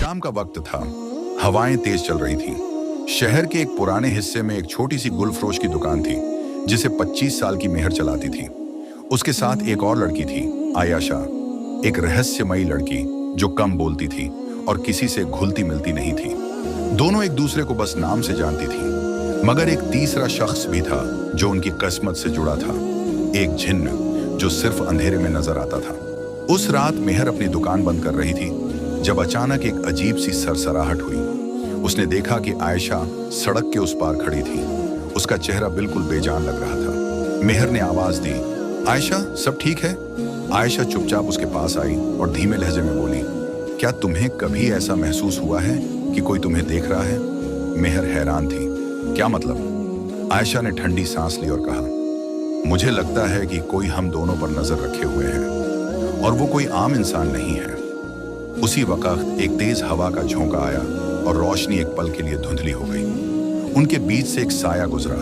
शाम का वक्त था। हवाएं तेज चल रही थीं। शहर के एक पुराने हिस्से में एक छोटी सी गुलफरोश की दुकान थी, जिसे 25 साल की मेहर चलाती थी। उसके साथ एक और लड़की थी, आयशा, एक रहस्यमयी लड़की जो कम बोलती थी और किसी से घुलती मिलती नहीं थी। दोनों एक दूसरे को बस नाम से जानती थी, मगर एक तीसरा शख्स भी था जो उनकी किस्मत से जुड़ा था, एक जिन्न जो सिर्फ अंधेरे में नजर आता था। उस रात मेहर अपनी दुकान बंद कर रही थी जब अचानक एक अजीब सी सरसराहट हुई। उसने देखा कि आयशा सड़क के उस पार खड़ी थी। उसका चेहरा बिल्कुल बेजान लग रहा था। मेहर ने आवाज दी, आयशा, सब ठीक है? आयशा चुपचाप उसके पास आई और धीमे लहजे में बोली, क्या तुम्हें कभी ऐसा महसूस हुआ है कि कोई तुम्हें देख रहा है? मेहर हैरान थी। क्या मतलब? आयशा ने ठंडी सांस ली और कहा, मुझे लगता है कि कोई हम दोनों पर नजर रखे हुए है और वो कोई आम इंसान नहीं है। उसी वक्त एक तेज हवा का झोंका आया और रोशनी एक पल के लिए धुंधली हो गई। उनके बीच से एक साया गुजरा,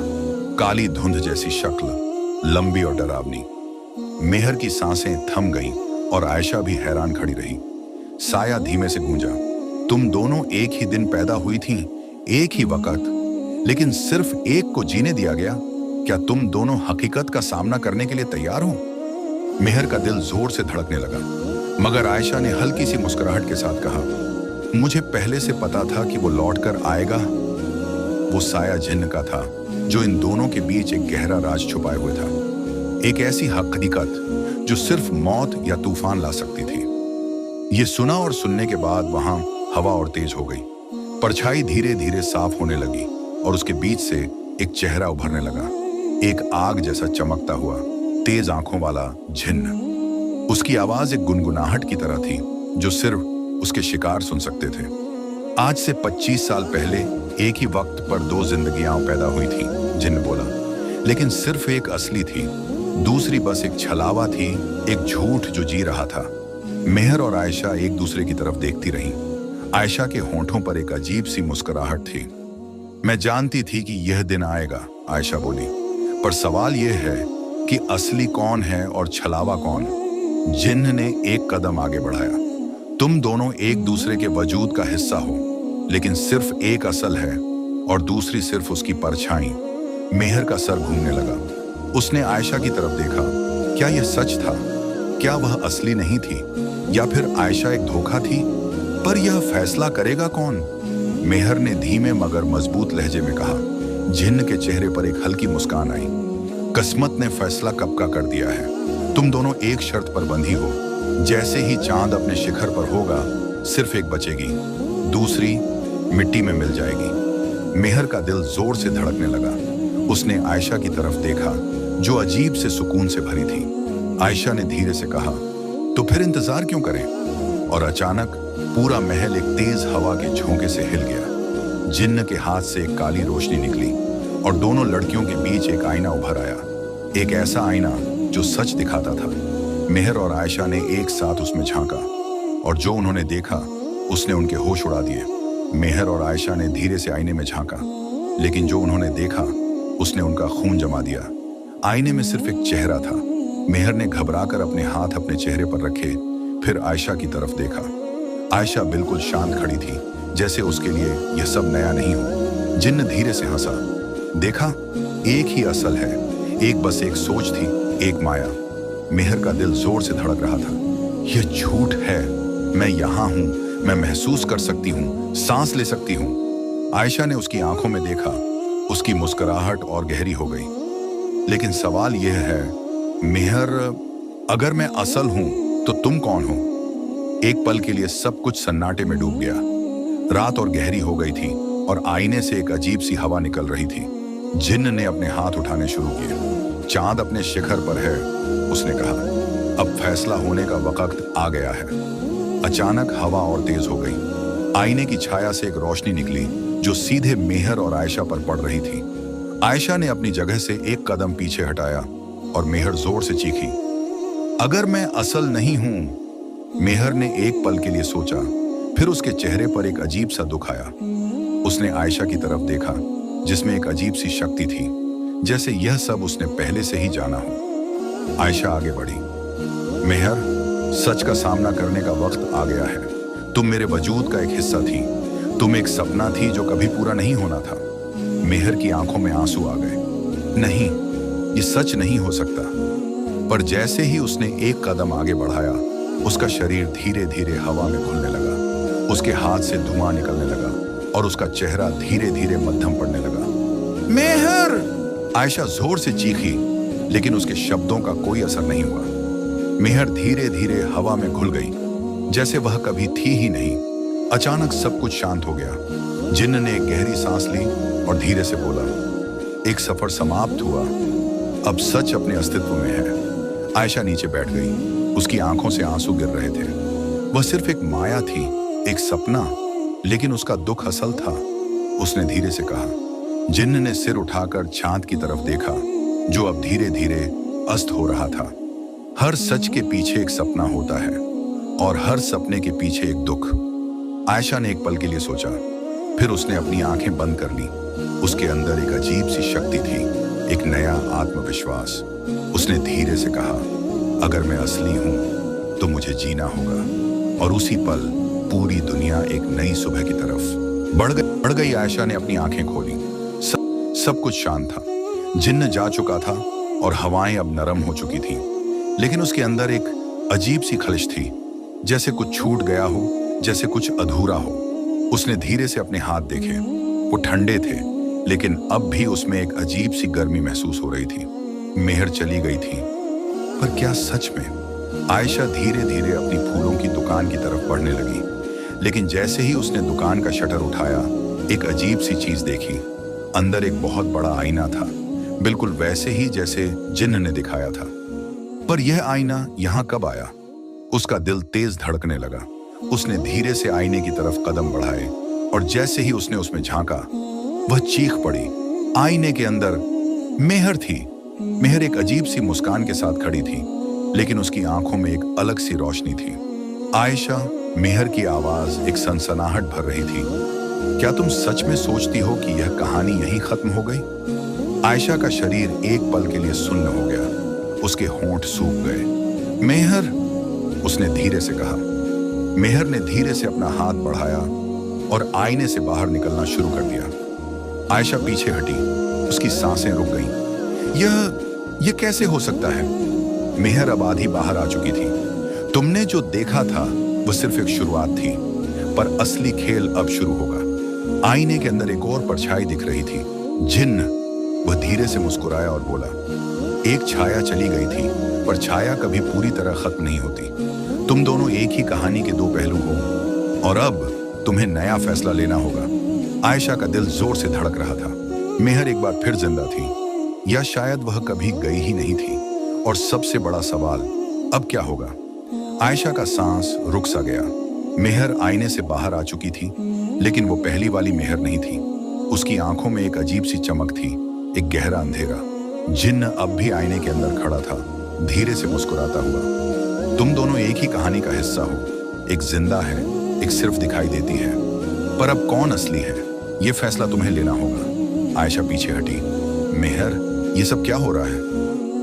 काली धुंध जैसी शक्ल, लंबी और डरावनी। मेहर की सांसें थम गईं और आयशा भी हैरान खड़ी रही। साया धीमे से गूंजा, तुम दोनों एक ही दिन पैदा हुई थीं, एक ही वक्त, लेकिन सिर्फ एक को जीने दिया गया। क्या तुम दोनों हकीकत का सामना करने के लिए तैयार हो? मेहर का दिल जोर से धड़कने लगा, मगर आयशा ने हल्की सी मुस्कुराहट के साथ कहा, मुझे पहले से पता था कि वो लौट कर आएगा। वो साया जिन्न का था जो इन दोनों के बीच एक गहरा राज छुपाए हुए था, एक ऐसी हकीकत जो सिर्फ मौत या तूफान ला सकती थी। ये सुना और सुनने के बाद वहां हवा और तेज हो गई। परछाई धीरे धीरे साफ होने लगी और उसके बीच से एक चेहरा उभरने लगा, एक आग जैसा चमकता हुआ, तेज आंखों वाला जिन्न। उसकी आवाज एक गुनगुनाहट की तरह थी जो सिर्फ उसके शिकार सुन सकते थे। आज से 25 साल पहले एक ही वक्त पर दो जिंदगियां पैदा हुई थी, जिन्न बोला, लेकिन सिर्फ एक असली थी, दूसरी बस एक छलावा थी, एक झूठ जो जी रहा था। मेहर और आयशा एक दूसरे की तरफ देखती रहीं। आयशा के होंठों पर एक अजीब सी मुस्कुराहट थी। मैं जानती थी कि यह दिन आएगा, आयशा बोली, पर सवाल यह है कि असली कौन है और छलावा कौन? जिन्न ने एक कदम आगे बढ़ाया। तुम दोनों एक दूसरे के वजूद का हिस्सा हो, लेकिन सिर्फ एक असल है और दूसरी सिर्फ उसकी परछाई। मेहर का सर घूमने लगा। उसने आयशा की तरफ देखा। क्या यह सच था? क्या वह असली नहीं थी या फिर आयशा एक धोखा थी? पर यह फैसला करेगा कौन? मेहर ने धीमे मगर मजबूत लहजे में कहा। जिन्न के चेहरे पर एक हल्की मुस्कान आई। किस्मत ने फैसला कब का कर दिया है। तुम दोनों एक शर्त पर बंधी हो, जैसे ही चांद अपने शिखर पर होगा, सिर्फ एक बचेगी, दूसरी मिट्टी में मिल जाएगी। मेहर का दिल जोर से धड़कने लगा। उसने आयशा की तरफ देखा जो अजीब से सुकून से भरी थी। आयशा ने धीरे से कहा, तो फिर इंतजार क्यों करें? और अचानक पूरा महल एक तेज हवा के झोंके से हिल गया। जिन्न के हाथ से एक काली रोशनी निकली और दोनों लड़कियों के बीच एक आईना उभर आया, एक ऐसा आईना जो सच दिखाता था। मेहर और आयशा ने एक साथ उसमें झांका और जो उन्होंने देखा उसने उनके होश उड़ा दिए। मेहर और आयशा ने धीरे से आईने में झांका, लेकिन जो उन्होंने देखा उसने उनका खून जमा दिया। आईने में सिर्फ एक चेहरा था। मेहर ने घबराकर अपने हाथ अपने चेहरे पर रखे, फिर आयशा की तरफ देखा। आयशा बिल्कुल शांत खड़ी थी, जैसे उसके लिए यह सब नया नहीं हो। जिन्न धीरे से हंसा। देखा, एक ही असल है, एक बस एक सोच थी, एक माया। मेहर का दिल जोर से धड़क रहा था। यह झूठ है, मैं यहाँ हूँ, मैं महसूस कर सकती हूँ, सांस ले सकती हूँ। आयशा ने उसकी आंखों में देखा। उसकी मुस्कुराहट और गहरी हो गई। लेकिन सवाल यह है, मेहर, अगर मैं असल हूँ तो तुम कौन हो? एक पल के लिए सब कुछ सन्नाटे में डूब गया। रात और गहरी हो गई थी और आईने से एक अजीब सी हवा निकल रही थी। जिन्न ने अपने हाथ उठाने शुरू किए। चांद अपने शिखर पर है, उसने कहा। अब फैसला होने का वक्त आ गया है। अचानक हवा और तेज हो गई। आईने की छाया से एक रोशनी निकली जो सीधे मेहर और आयशा पर पड़ रही थी। आयशा ने अपनी जगह से एक कदम पीछे हटाया और मेहर जोर से चीखी, अगर मैं असल नहीं हूं। मेहर ने एक पल के लिए सोचा, फिर उसके चेहरे पर एक अजीब सा दुख आया। उसने आयशा की तरफ देखा, जिसमें एक अजीब सी शक्ति थी, जैसे यह सब उसने पहले से ही जाना हो। आयशा आगे बढ़ी। मेहर, सच का सामना करने का वक्त आ गया है। तुम मेरे वजूद का एक हिस्सा थी, तुम एक सपना थी जो कभी पूरा नहीं होना था। मेहर की आंखों में आंसू आ गए। नहीं, ये सच नहीं हो सकता। पर जैसे ही उसने एक कदम आगे बढ़ाया, उसका शरीर धीरे धीरे हवा में घुलने लगा, उसके हाथ से धुआं निकलने लगा और उसका चेहरा धीरे धीरे मध्यम पड़ने लगा। मेहर! आयशा जोर से चीखी, लेकिन उसके शब्दों का कोई असर नहीं हुआ। मेहर धीरे धीरे हवा में घुल गई, जैसे वह कभी थी ही नहीं। अचानक सब कुछ शांत हो गया। जिन्न ने एक गहरी सांस ली और धीरे से बोला, एक सफर समाप्त हुआ, अब सच अपने अस्तित्व में है। आयशा नीचे बैठ गई, उसकी आंखों से आंसू गिर रहे थे। वह सिर्फ एक माया थी, एक सपना, लेकिन उसका दुख असल था। उसने धीरे से कहा। जिन्न ने सिर उठाकर चांद की तरफ देखा, जो अब धीरे धीरे अस्त हो रहा था। हर सच के पीछे एक सपना होता है और हर सपने के पीछे एक दुख। आयशा ने एक पल के लिए सोचा, फिर उसने अपनी आंखें बंद कर ली। उसके अंदर एक अजीब सी शक्ति थी, एक नया आत्मविश्वास। उसने धीरे से कहा, अगर मैं असली हूं तो मुझे जीना होगा। और उसी पल पूरी दुनिया एक नई सुबह की तरफ बढ़ गई। आयशा ने अपनी आंखें खोली। सब कुछ शांत था। जिन्न जा चुका था और हवाएं अब नरम हो चुकी थीं। लेकिन उसके अंदर एक अजीब सी खलिश थी, जैसे कुछ छूट गया हो, जैसे कुछ अधूरा हो। उसने धीरे से अपने हाथ देखे। वो ठंडे थे, लेकिन अब भी उसमें एक अजीब सी गर्मी महसूस हो रही थी। मेहर चली गई थी, पर क्या सच में? आयशा धीरे धीरे अपनी फूलों की दुकान की तरफ बढ़ने लगी। लेकिन जैसे ही उसने दुकान का शटर उठाया, एक अजीब सी चीज देखी। अंदर एक बहुत बड़ा आईना था, बिल्कुल वैसे ही जैसे जिन्न ने दिखाया था। पर यह आईना यहाँ कब आया? उसका दिल तेज धड़कने लगा। उसने धीरे से आईने की तरफ कदम बढ़ाए और जैसे ही उसने उसमें झांका, वह चीख पड़ी। आईने के अंदर मेहर थी। मेहर एक अजीब सी मुस्कान के साथ खड़ी थी, लेकिन उसकी आंखों में एक अलग सी रोशनी थी। आयशा, मेहर की आवाज एक सनसनाहट भर रही थी। क्या तुम सच में सोचती हो कि यह कहानी यहीं खत्म हो गई? आयशा का शरीर एक पल के लिए सुन्न हो गया। उसके होंठ सूख गए। मेहर! उसने धीरे से कहा। मेहर ने धीरे से अपना हाथ बढ़ाया और आईने से बाहर निकलना शुरू कर दिया। आयशा पीछे हटी, उसकी सांसें रुक गईं। यह कैसे हो सकता है? मेहर अब आधी बाहर आ चुकी थी। तुमने जो देखा था वह सिर्फ एक शुरुआत थी, पर असली खेल अब शुरू होगा। आईने के अंदर एक और परछाई दिख रही थी, जिन्न। वह धीरे से मुस्कुराया और बोला, एक छाया चली गई थी, पर छाया कभी पूरी तरह खत्म नहीं होती। तुम दोनों एक ही कहानी के दो पहलू हो और अब तुम्हें नया फैसला लेना होगा। आयशा का दिल जोर से धड़क रहा था। मेहर एक बार फिर जिंदा थी, या शायद वह कभी गई ही नहीं थी। और सबसे बड़ा सवाल, अब क्या होगा? आयशा का सांस रुक सा गया। मेहर आईने से बाहर आ चुकी थी, लेकिन वो पहली वाली मेहर नहीं थी। उसकी आंखों में एक अजीब सी चमक थी, एक गहरा अंधेरा। जिन्न अब भी आईने के अंदर खड़ा था, धीरे से मुस्कुराता हुआ। तुम दोनों एक ही कहानी का हिस्सा हो। एक जिंदा है, एक सिर्फ दिखाई देती है। पर अब कौन असली है, ये फैसला तुम्हें लेना होगा। आयशा पीछे हटी। मेहर, ये सब क्या हो रहा है?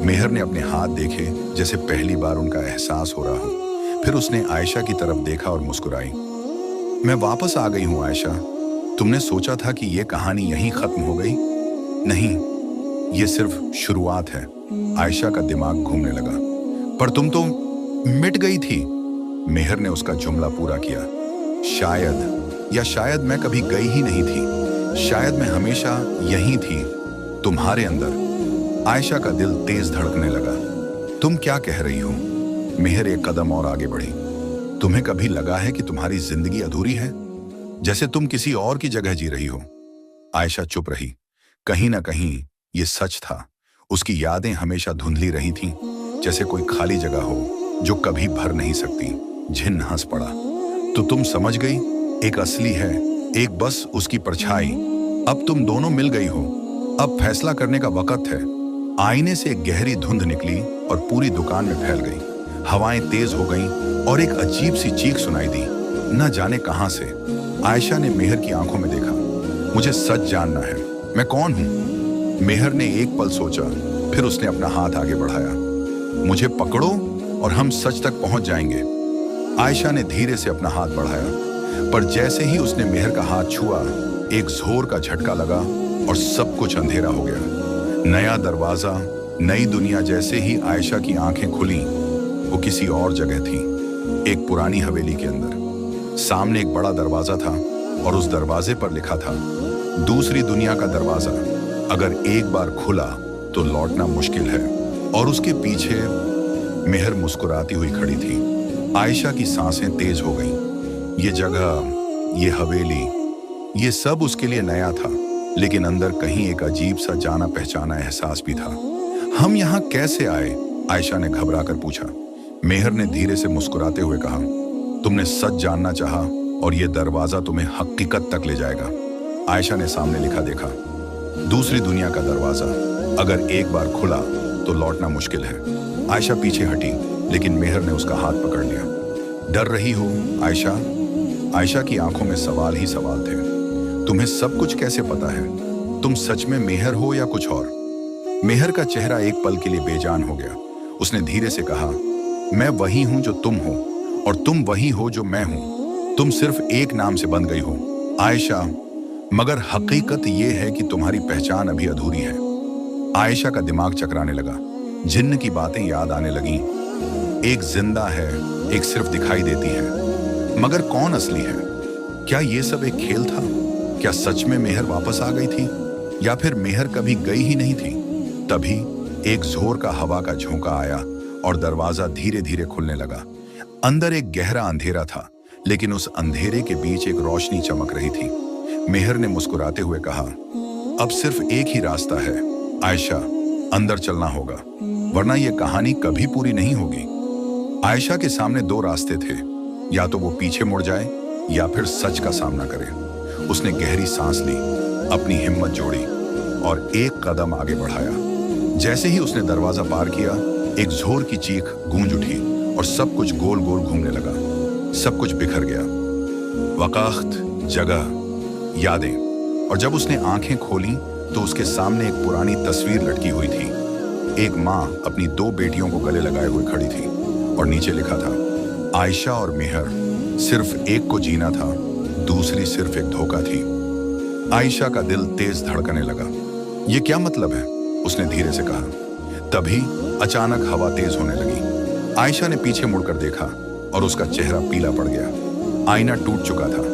मेहर ने अपने हाथ देखे, जैसे पहली बार उनका एहसास हो रहा हो। फिर उसने आयशा की तरफ देखा और मुस्कुराई। मैं वापस आ गई हूं आयशा। तुमने सोचा था कि यह कहानी यहीं खत्म हो गई? नहीं, ये सिर्फ शुरुआत है। आयशा का दिमाग घूमने लगा। पर तुम तो मिट गई थी। मेहर ने उसका जुमला पूरा किया। शायद मैं कभी गई ही नहीं थी। शायद मैं हमेशा यहीं थी, तुम्हारे अंदर। आयशा का दिल तेज धड़कने लगा। तुम क्या कह रही हो? मेहर एक कदम और आगे बढ़ी। तुम्हें कभी लगा है कि तुम्हारी जिंदगी अधूरी है, जैसे तुम किसी और की जगह जी रही हो? आयशा चुप रही। कहीं ना कहीं ये सच था। उसकी यादें हमेशा धुंधली रही थीं, जैसे कोई खाली जगह हो जो कभी भर नहीं सकती। जिन्न हंस पड़ा। तो तुम समझ गई, एक असली है, एक बस उसकी परछाई। अब तुम दोनों मिल गई हो। अब फैसला करने का वक्त है। आईने से एक गहरी धुंध निकली और पूरी दुकान में फैल गई। हवाएं तेज हो गईं और एक अजीब सी चीख सुनाई दी, न जाने कहां से। आयशा ने मेहर की आंखों में देखा। मुझे सच जानना है, मैं कौन हूं? मेहर ने एक पल सोचा, फिर उसने अपना हाथ आगे बढ़ाया। मुझे पकड़ो और हम सच तक पहुंच जाएंगे। आयशा ने धीरे से अपना हाथ बढ़ाया पर जैसे ही उसने मेहर का हाथ छुआ, एक जोर का झटका लगा और सब कुछ अंधेरा हो गया। नया दरवाजा, नई दुनिया। जैसे ही आयशा की आंखें खुली, वो किसी और जगह थी, एक पुरानी हवेली के अंदर। सामने एक बड़ा दरवाजा था और उस दरवाजे पर लिखा था, दूसरी दुनिया का दरवाजा, अगर एक बार खुला तो लौटना मुश्किल है। और उसके पीछे मेहर मुस्कुराती हुई खड़ी थी। आयशा की सांसें तेज हो गईं। ये जगह, ये हवेली, ये सब उसके लिए नया था, लेकिन अंदर कहीं एक अजीब सा जाना पहचाना एहसास भी था। हम यहाँ कैसे आए? आयशा ने घबरा कर पूछा। मेहर ने धीरे से मुस्कुराते हुए कहा, तुमने सच जानना चाहा और ये दरवाजा तुम्हें हकीकत तक ले जाएगा। आयशा ने सामने लिखा देखा, दूसरी दुनिया का दरवाजा, अगर एक बार खुला तो लौटना मुश्किल है। आयशा पीछे हटी, लेकिन मेहर ने उसका हाथ पकड़ लिया। डर रही हो आयशा? आयशा की आंखों में सवाल ही सवाल थे। तुम्हें सब कुछ कैसे पता है? तुम सच में मेहर हो या कुछ और? मेहर का चेहरा एक पल के लिए बेजान हो गया। उसने धीरे से कहा, मैं वही हूं जो तुम हो और तुम वही हो जो मैं हूं। तुम सिर्फ एक नाम से बन गई हो, आयशा, मगर हकीकत यह है कि तुम्हारी पहचान अभी अधूरी है। आयशा का दिमाग चकराने लगा। जिन्न की बातें याद आने लगीं। एक जिंदा है, एक सिर्फ दिखाई देती है, मगर कौन असली है? क्या ये सब एक खेल था? क्या सच में मेहर वापस आ गई थी, या फिर मेहर कभी गई ही नहीं थी? तभी एक जोर का हवा का झोंका आया और दरवाजा धीरे धीरे खुलने लगा। अंदर एक गहरा अंधेरा था, लेकिन उस अंधेरे के बीच एक रोशनी चमक रही थी। मेहर ने मुस्कुराते हुए कहा, अब सिर्फ एक ही रास्ता है आयशा, अंदर चलना होगा, वरना यह कहानी कभी पूरी नहीं होगी। आयशा के सामने दो रास्ते थे, या तो वो पीछे मुड़ जाए या फिर सच का सामना करे। उसने गहरी सांस ली, अपनी हिम्मत जोड़ी और एक कदम आगे बढ़ाया। जैसे ही उसने दरवाजा पार किया, एक जोर की चीख गूंज उठी और सब कुछ गोल गोल घूमने लगा। सब कुछ बिखर गया, वक्त, जगह, यादें। और जब उसने आंखें खोली तो उसके सामने एक पुरानी तस्वीर लटकी हुई थी। एक माँ अपनी दो बेटियों को गले लगाए हुए खड़ी थी और नीचे लिखा था, आयशा और मेहर, सिर्फ एक को जीना था, दूसरी सिर्फ एक धोखा थी। आयशा का दिल तेज धड़कने लगा। ये क्या मतलब है? उसने धीरे से कहा। तभी अचानक हवा तेज होने लगी। आयशा ने पीछे मुड़कर देखा और उसका चेहरा पीला पड़ गया। आईना टूट चुका था,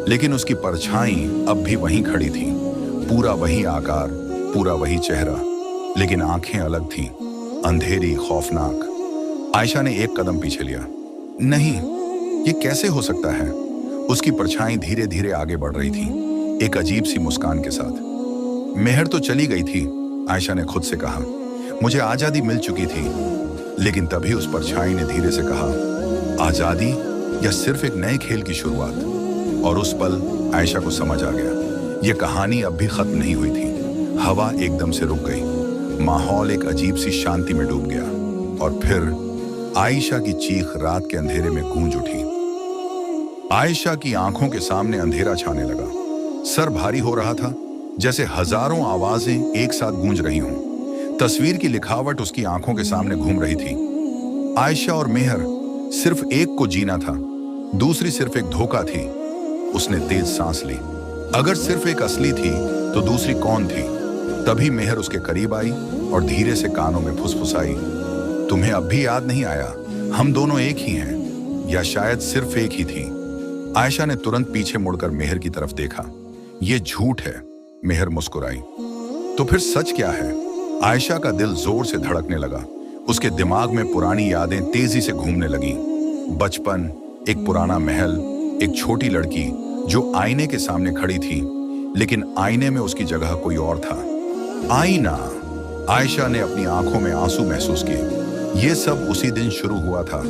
लेकिन उसकी परछाई अब भी वहीं खड़ी थी। पूरा वही आकार, पूरा वही चेहरा, लेकिन आंखें अलग थीं, अंधेरी, खौफनाक। आयशा ने एक कदम पीछे लिया। नहीं, ये कैसे हो सकता है? उसकी परछाई धीरे धीरे आगे बढ़ रही थी, एक अजीब सी मुस्कान के साथ। मेहर तो चली गई थी, आयशा ने खुद से कहा, मुझे आजादी मिल चुकी थी। लेकिन तभी उस परछाई ने धीरे से कहा, आजादी या सिर्फ एक नए खेल की शुरुआत? और उस पल आयशा को समझ आ गया, यह कहानी अब भी खत्म नहीं हुई थी। हवा एकदम से रुक गई, माहौल एक अजीब सी शांति में डूब गया और फिर आयशा की चीख रात के अंधेरे में गूंज उठी। आयशा की आंखों के सामने अंधेरा छाने लगा। सर भारी हो रहा था, जैसे हजारों आवाजें एक साथ गूंज रही हों। तस्वीर की लिखावट उसकी आंखों के सामने घूम रही थी। आयशा और मेहर, सिर्फ एक को जीना था, दूसरी सिर्फ एक धोखा थी। उसने तेज सांस ली। अगर सिर्फ एक असली थी तो दूसरी कौन थी? तभी मेहर उसके करीब आई और धीरे से कानों में फुसफुसाई, तुम्हें अब भी याद नहीं आया? हम दोनों एक ही हैं, या शायद सिर्फ एक ही थी। आयशा ने तुरंत पीछे मुड़कर मेहर की तरफ देखा। ये झूठ है, मेहर मुस्कुराई। तो फिर सच क्या है? आयशा का दिल जोर से धड़कने लगा। उसके दिमाग में पुरानी यादें तेजी से घूमने लगीं। बचपन, एक पुराना महल, एक छोटी लड़की जो आईने के सामने खड़ी थी, लेकिन आईने में उसकी जगह कोई और था। आईना। आयशा ने अपनी आंखों में आंसू महसूस किए। ये सब उसी दिन शुरू हुआ था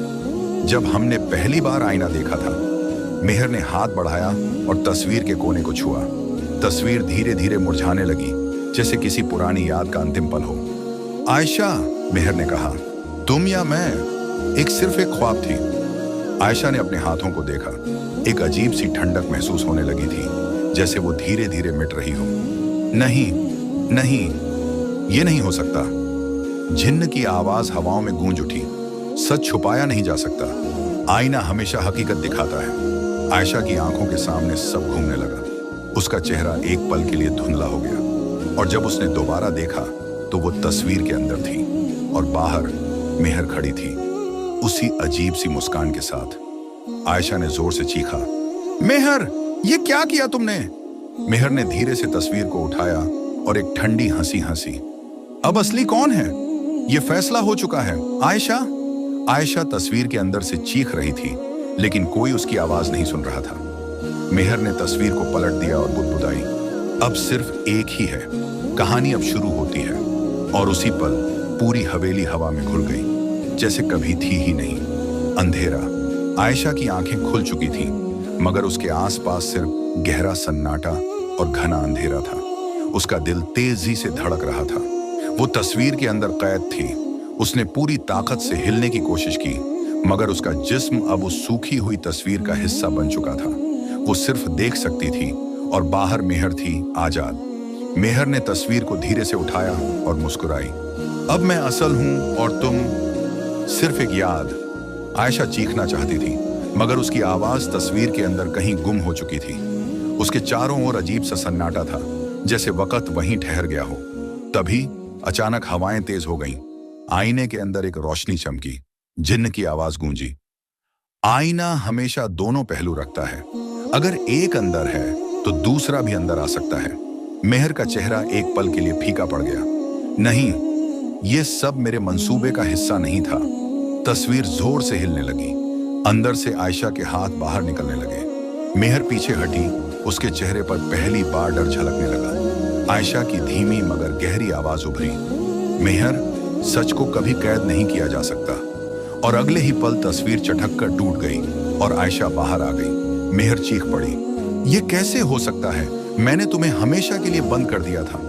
जब हमने पहली बार आईना देखा था। मेहर ने हाथ बढ़ाया और तस्वीर के कोने को छुआ। तस्वीर धीरे धीरे मुरझाने लगी, जैसे किसी पुरानी याद का अंतिम पल हो। आयशा, मेहर ने कहा, तुम या मैं? एक सिर्फ एक ख्वाब थी। आयशा ने अपने हाथों को देखा। एक अजीब सी ठंडक महसूस होने लगी थी, जैसे वो धीरे धीरे मिट रही हो। नहीं, नहीं, ये नहीं हो सकता। जिन्न की आवाज हवाओं में गूंज उठी। सच छुपाया नहीं जा सकता। आईना हमेशा हकीकत दिखाता है। आयशा की आंखों के सामने सब घूमने लगा। उसका चेहरा एक पल के लिए धुंधला हो गया और जब उसने दोबारा देखा तो वो तस्वीर के अंदर थी और बाहर मेहर खड़ी थी, उसी अजीब सी मुस्कान के साथ। आयशा ने जोर से चीखा, मेहर, ये क्या किया तुमने? मेहर ने धीरे से तस्वीर को उठाया और एक ठंडी हंसी हंसी। अब असली कौन है? ये फैसला हो चुका है। आयशा आयशा तस्वीर के अंदर से चीख रही थी, लेकिन कोई उसकी आवाज नहीं सुन रहा था। मेहर ने तस्वीर को पलट दिया और बुदबुदाई, अब सिर्फ एक ही है, कहानी अब शुरू होती है। और उसी पल पूरी हवेली हवा में घुल गई, जैसे कभी थी ही नहीं। अंधेरा। आयशा की आंखें खुल चुकी थीं, मगर उसके आसपास सिर्फ गहरा सन्नाटा और घना अंधेरा था। उसका दिल तेजी से धड़क रहा था। वो तस्वीर के अंदर कैद थी। उसने पूरी ताकत से हिलने की कोशिश की, मगर उसका जिस्म अब उस सूखी हुई तस्वीर का हिस्सा बन चुका था। वो सिर्फ देख सकती थी और बाहर मेहर थी, आजाद। मेहर ने तस्वीर को धीरे से उठाया और मुस्कुराई। अब मैं असल हूं और तुम सिर्फ एक याद। आयशा चीखना चाहती थी, मगर उसकी आवाज तस्वीर के अंदर कहीं गुम हो चुकी थी। उसके चारों ओर अजीब सा सन्नाटा था, जैसे वक्त वहीं ठहर गया हो। तभी अचानक हवाएं तेज हो गईं। आईने के अंदर एक रोशनी चमकी। जिन्न की आवाज गूंजी, आईना हमेशा दोनों पहलू रखता है। अगर एक अंदर है तो दूसरा भी अंदर आ सकता है। मेहर का चेहरा एक पल के लिए फीका पड़ गया। नहीं, ये सब मेरे मंसूबे का हिस्सा नहीं था। तस्वीर जोर से हिलने लगी। अंदर से आयशा के हाथ बाहर निकलने लगे। मेहर पीछे हटी। उसके चेहरे पर पहली बार डर झलकने लगा। आयशा की धीमी मगर गहरी आवाज उभरी, मेहर, सच को कभी कैद नहीं किया जा सकता। और अगले ही पल तस्वीर चटक कर टूट गई और आयशा बाहर आ गई। मेहर चीख पड़ी, ये कैसे हो सकता है? मैंने तुम्हें हमेशा के लिए बंद कर दिया था।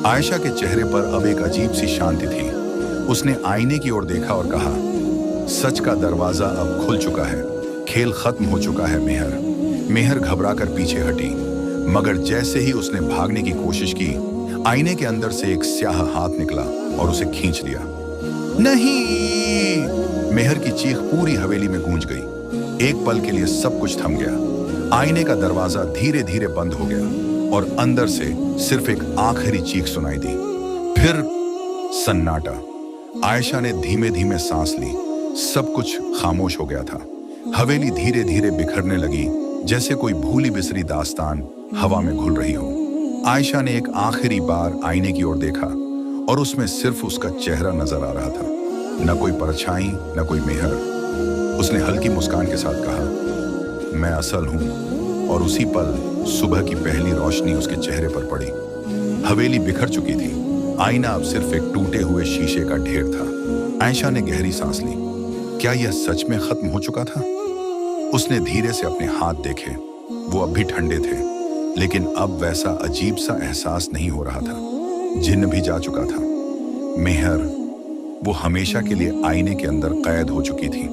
आयशा के चेहरे पर अब एक अजीब सी शांति थी। उसने आईने की ओर देखा और कहा, सच का दरवाजा अब खुल चुका है। खेल खत्म हो चुका है मेहर। मेहर घबराकर पीछे हटी, मगर जैसे ही उसने भागने की कोशिश की, आईने के अंदर से एक स्याह हाथ निकला और उसे खींच लिया। नहीं! मेहर की चीख पूरी हवेली में गूंज गई। एक पल के लिए सब कुछ थम गया। आईने का दरवाजा धीरे धीरे बंद हो गया और अंदर से सिर्फ एक आखिरी चीख सुनाई दी। फिर सन्नाटा। आयशा ने धीमे धीमे सांस ली। सब कुछ खामोश हो गया था। हवेली धीरे धीरे बिखरने लगी, जैसे कोई भूली बिसरी दास्तान हवा में घुल रही हो। आयशा ने एक आखिरी बार आईने की ओर देखा और उसमें सिर्फ उसका चेहरा नजर आ रहा था, न कोई परछाई, न कोई मेहर। उसने हल्की मुस्कान के साथ कहा, मैं असल हूं। और उसी पल सुबह की पहली रोशनी उसके चेहरे पर पड़ी। हवेली बिखर चुकी थी। आईना अब सिर्फ एक टूटे हुए शीशे का ढेर था। आयशा ने गहरी सांस ली। क्या यह सच में खत्म हो चुका था? उसने धीरे से अपने हाथ देखे। वो अब भी ठंडे थे, लेकिन अब वैसा अजीब सा एहसास नहीं हो रहा था। जिन्न भी जा चुका था। मेहर, वो हमेशा के लिए आईने के अंदर कैद हो चुकी थी।